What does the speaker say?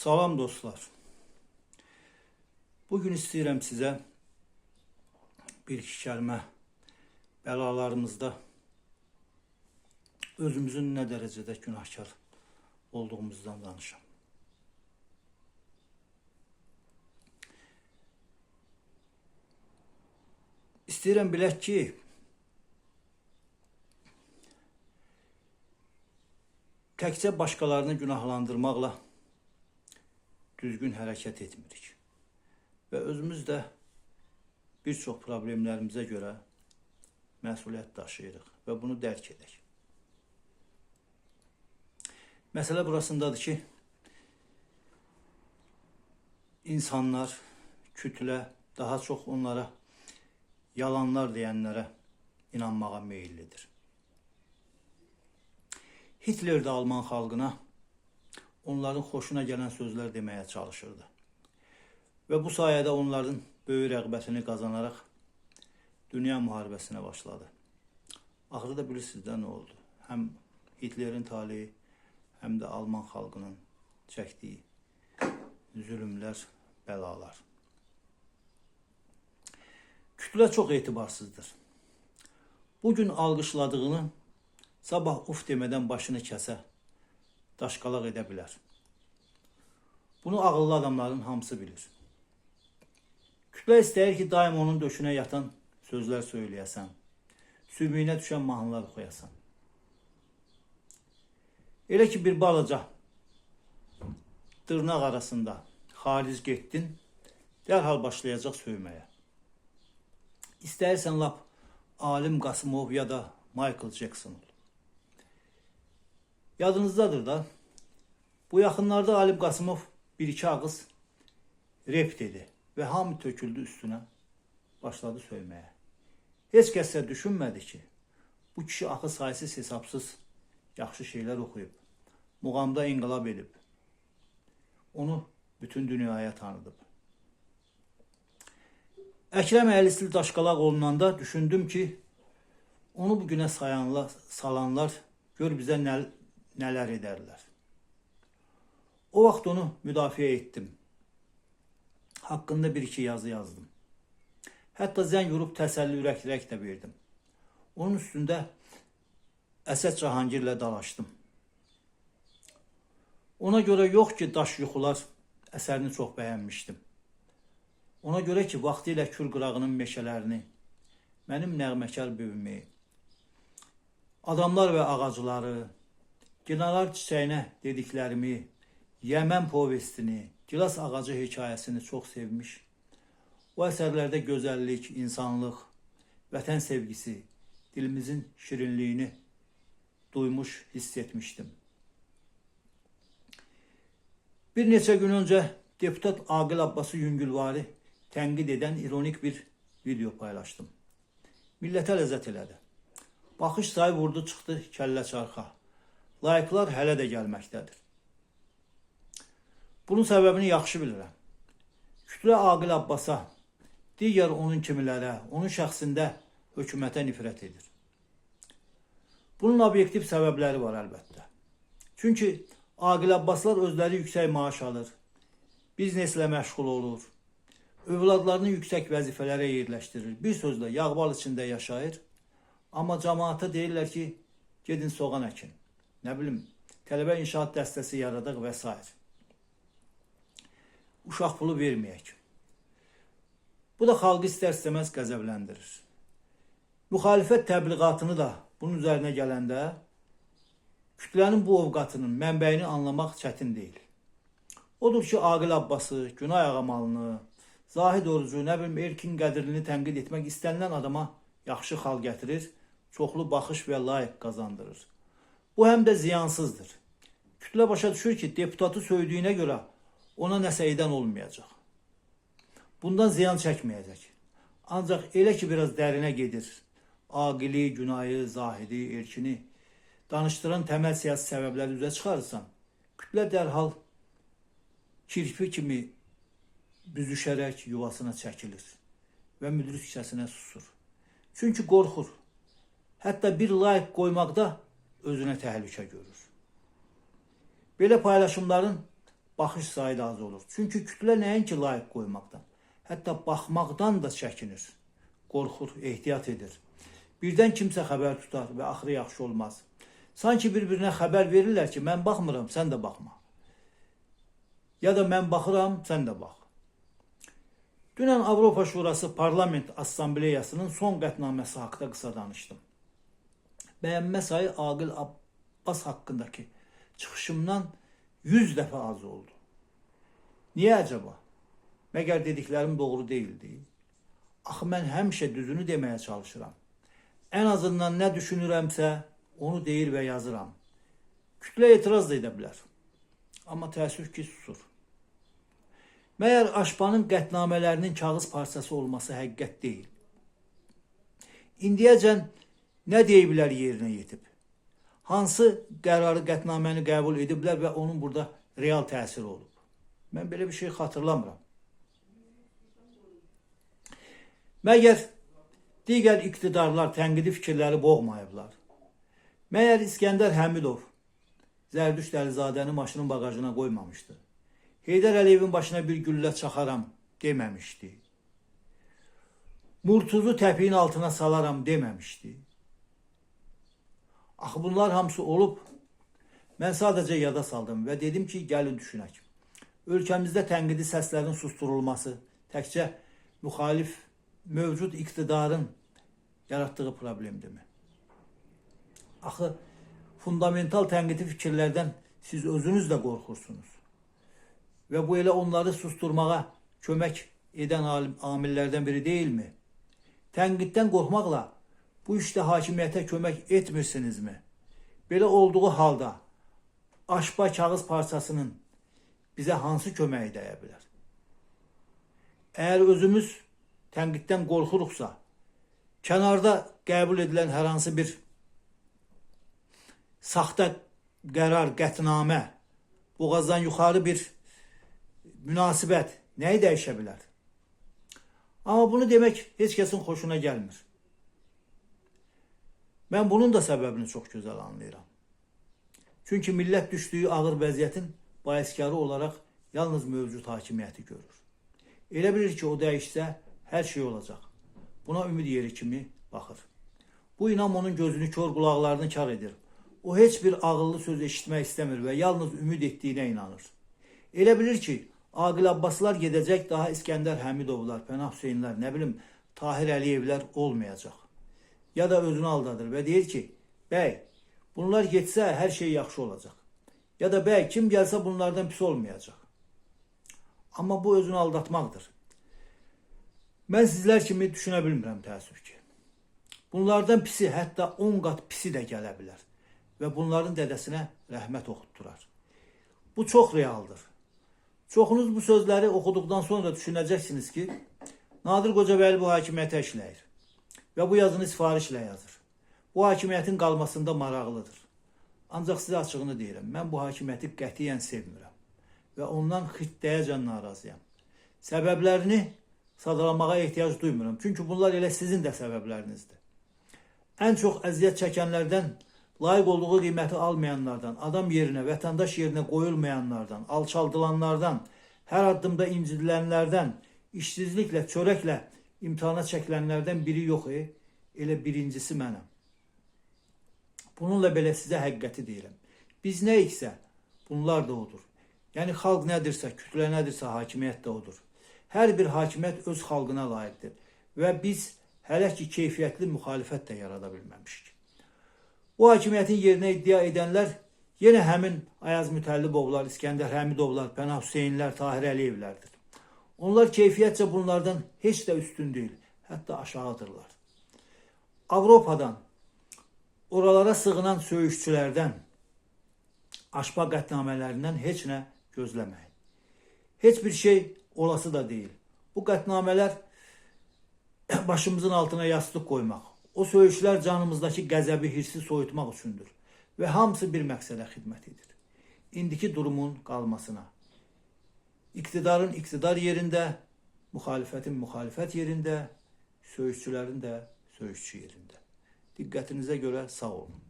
Salam dostlar. Bugün istəyirəm sizə bir iki kəlmə bəlalarımızda özümüzün nə dərəcədə günahkar olduğumuzdan danışam. İstəyirəm bilək ki, təkcə başqalarını günahlandırmaqla düzgün hərəkət etmirik. Və özümüz də bir çox problemlərimizə görə məsuliyyət daşıyırıq və bunu dərk edək. Məsələ burasındadır ki, insanlar, kütlə daha çox onlara yalanlar deyənlərə inanmağa meyillidir. Hitler də Alman xalqına onların xoşuna gələn sözlər deməyə çalışırdı. Və bu sayədə onların böyük rəğbətini qazanaraq dünya müharibəsinə başladı. Axırda bilirsiniz də nə oldu? Həm Hitlerin taleyi, həm də Alman xalqının çəkdiyi zülümlər, bəlalar. Kütlə çox etibarsızdır. Bugün alqışladığını sabah uf demədən başını kəsə, daşqalaq edə bilər. Bunu ağıllı adamların hamısı bilir. Kütlə istəyir ki, daim onun döşünə yatan sözlər söyləyəsən, sümüyünə düşən mahnılar oxuyasan. Elə ki, bir balaca dırnaq arasında xaric getdin, dərhal başlayacaq söyməyə. İstəyirsən lap Alim Qasımov ya da Michael Jackson ol. Yadınızdadır da, bu yaxınlarda Alim Qasımov bir-iki ağız rep dedi və hamı töküldü üstünə, başladı söyməyə. Heç kəsə düşünmədi ki, bu kişi axı saysız hesabsız yaxşı şeylər oxuyub, muğamda inqilab edib, onu bütün dünyaya tanıdıb. Əkrəm Əylisli daşqalaq olunanda düşündüm ki, onu bugünə salanlar gör bizə nələr edərlər. O vaxt onu müdafiə etdim. Haqqında bir-iki yazı yazdım. Hətta zəng vurub təsəlli ürək-dirək də verdim. Onun üstündə Əsəd Cahangirlə dalaşdım. Ona görə yox ki, Daş yuxular əsərini çox bəyənmişdim. Ona görə ki, vaxtilə Kür qırağının meşələrini, mənim nəğməkar bövümü, adamlar və ağacları, Ginalar çiçəyinə dediklərimi, Yəmən povestini, Gilas ağacı hekayəsini çox sevmiş. O əsərlərdə gözəllik, insanlıq, vətən sevgisi, dilimizin şirinliyini duymuş, hiss etmişdim. Bir neçə gün öncə deputat Aqil Abbası Yüngülvari tənqid edən ironik bir video paylaşdım. Millətə ləzzət elədi. Baxış sayı vurdu, çıxdı kəllə çarxa. Layıqlar hələ də gəlməkdədir. Bunun səbəbini yaxşı bilirəm. Kütlə Aqil Abbasa, digər onun kimilərə, onun şəxsində hökumətə nifrət edir. Bunun obyektiv səbəbləri var əlbəttə. Çünki Aqil Abbaslar özləri yüksək maaş alır, bizneslə məşğul olur, övladlarını yüksək vəzifələrə yerləşdirir, bir sözlə yağbal içində yaşayır, amma cəmaata deyirlər ki, gedin soğan əkin, nə bilim, tələbə inşaat dəstəsi yaradaq və s. Uşaq pulu verməyək. Bu da xalqı istər-istəməz qəzəbləndirir. Müxalifət təbliğatını da bunun üzərinə gələndə kütlənin bu ovqatının mənbəyini anlamaq çətin deyil. Odur ki, Aqil Abbası, Günay Ağamalını, Zahid Orucu, nə bilim, Erkin Qədirlini tənqid etmək istənilən adama yaxşı xal gətirir, çoxlu baxış və layiq qazandırır. Bu həm də ziyansızdır. Kütlə başa düşür ki, deputatı söydüyünə görə ona nəsə edən olmayacaq. Bundan ziyan çəkməyəcək. Ancaq elə ki, biraz dərinə gedir, Aqili, Günayı, Zahidi, Erkini danışdıran təməl siyasi səbəbləri üzə çıxarırsan, kütlə dərhal kirpi kimi büzüşərək yuvasına çəkilir və müdrik küçəsinə susur. Çünki qorxur. Hətta bir like qoymaqda özünə təhlükə görür. Belə paylaşımların baxış sayı da az olur. Çünki kütlə nəinki layiq qoymaqdan, hətta baxmaqdan da çəkinir, qorxur, ehtiyat edir. Birdən kimsə xəbər tutar və axırı yaxşı olmaz. Sanki bir-birinə xəbər verirlər ki, mən baxmıram, sən də baxma. Ya da mən baxıram, sən də bax. Dünən Avropa Şurası Parlament Assambleyasının son qətnaməsi haqqında qısa danışdım. Bəyənmə sayı Aqil Abbas haqqındakı çıxışımdan 100 dəfə az oldu. Niyə acaba? Məgər dediklərim doğru deyildi? Axı mən həmişə düzünü deməyə çalışıram. Ən azından nə düşünürəmsə, onu deyir və yazıram. Kütlə etiraz da edə bilər. Amma təəssüf ki, susur. Məyər Aşpanın qətnamələrinin kağız parçası olması həqiqət deyil. İndiyəcən nə deyiblər yerinə yetib? Hansı qərarı, qətnaməni qəbul ediblər və onun burada real təsiri olub? Mən belə bir şey xatırlamıram. Məgər digər iqtidarlar tənqidi fikirləri boğmayıblar? Məyər İskəndər Həmidov Zərdüşt Əlizadəni maşının bagajına qoymamışdı? Heydər Əliyevin başına bir güllə çaxaram deməmişdi. Murtuzu təpiyin altına salaram deməmişdi. Axı bunlar hamısı olub. Mən sadəcə yada saldım və dedim ki, gəlin düşünək. Ölkəmizdə tənqidi səslərin susturulması təkcə müxalif mövcud iqtidarın yaratdığı problemdirmi? Axı fundamental tənqidi fikirlərdən siz özünüz də qorxursunuz. Və bu elə onları susturmağa kömək edən amillərdən biri deyilmi? Tənqiddən qorxmaqla bu işdə hakimiyyətə kömək etmirsinizmi? Belə olduğu halda Aşpa kağız parçasının bizə hansı köməyi dəyə bilər? Əgər özümüz tənqiddən qorxuruqsa, kənarda qəbul edilən hər hansı bir saxta qərar, qətnamə, boğazdan yuxarı bir münasibət nəyi dəyişə bilər? Amma bunu demək heç kəsin xoşuna gəlmir. Mən bunun da səbəbini çox gözəl anlayıram. Çünki millət düşdüyü ağır vəziyyətin baiskarı olaraq yalnız mövcud hakimiyyəti görür. Elə bilir ki, o dəyişsə hər şey olacaq. Buna ümid yeri kimi baxır. Bu inam onun gözünü, kör qulaqlarını kar edir. O heç bir ağıllı söz eşitmək istəmir və yalnız ümid etdiyinə inanır. Elə bilir ki, Aqil Abbaslar gedəcək, daha İskəndər Həmidovlar, Pənah Hüseynlər, nə bilim, Tahir Əliyevlər olmayacaq. Ya da özünü aldadır və deyir ki, bəy, bunlar getsə hər şey yaxşı olacaq. Ya da bəy, kim gəlsə bunlardan pis olmayacaq. Amma bu özünü aldatmaqdır. Mən sizlər kimi düşünə bilmirəm təəssüf ki. Bunlardan pisi, hətta 10 qat pisi də gələ bilər və bunların dədəsinə rəhmət oxutdurar. Bu çox realdır. Çoxunuz bu sözləri oxuduqdan sonra düşünəcəksiniz ki, Nadir Qocabəyli bu hakimiyyətə işləyir və bu yazını sifarişlə yazır. Bu hakimiyyətin qalmasında maraqlıdır. Ancaq sizə açığını deyirəm, mən bu hakimiyyəti qətiyyən sevmirəm və ondan xittəyəcən narazıyam. Səbəblərini sadalamağa ehtiyac duymuram, çünki bunlar elə sizin də səbəblərinizdir. Ən çox əziyyət çəkənlərdən, layiq olduğu qiyməti almayanlardan, adam yerinə, vətəndaş yerinə qoyulmayanlardan, alçaldılanlardan, hər addımda incidilənlərdən, işsizliklə, çörəklə imtihana çəkilənlərdən biri yox, elə birincisi mənəm. Bununla belə sizə həqiqəti deyirəm. Biz nəyiksə, bunlar da odur. Yəni, xalq nədirsə, kütlə nədirsə, hakimiyyət də odur. Hər bir hakimiyyət öz xalqına layiqdir və biz hələ ki keyfiyyətli müxalifət də yarada bilməmişik. Bu hakimiyyətin yerinə iddia edənlər yenə həmin Ayaz Mütəllibovlar, İskəndər Həmidovlar, Pənah Hüseynlər, Tahir Əliyevlərdir. Onlar keyfiyyətcə bunlardan heç də üstün deyil, hətta aşağıdırlar. Avropadan, oralara sığınan söyüşçülərdən, Aşpa qətnamələrindən heç nə gözləməyin. Heç bir şey olası da deyil. Bu qətnamələr başımızın altına yastıq qoymaq, o söyüşlər canımızdakı qəzəbi, hirsi soyutmaq üçündür və hamısı bir məqsədə xidmət edir. İndiki durumun qalmasına. İqtidarın iqtidar yerində, müxalifətin müxalifət yerində, söyüşçülərin də söyüşçü yerində. Diqqətinizə görə sağ olun.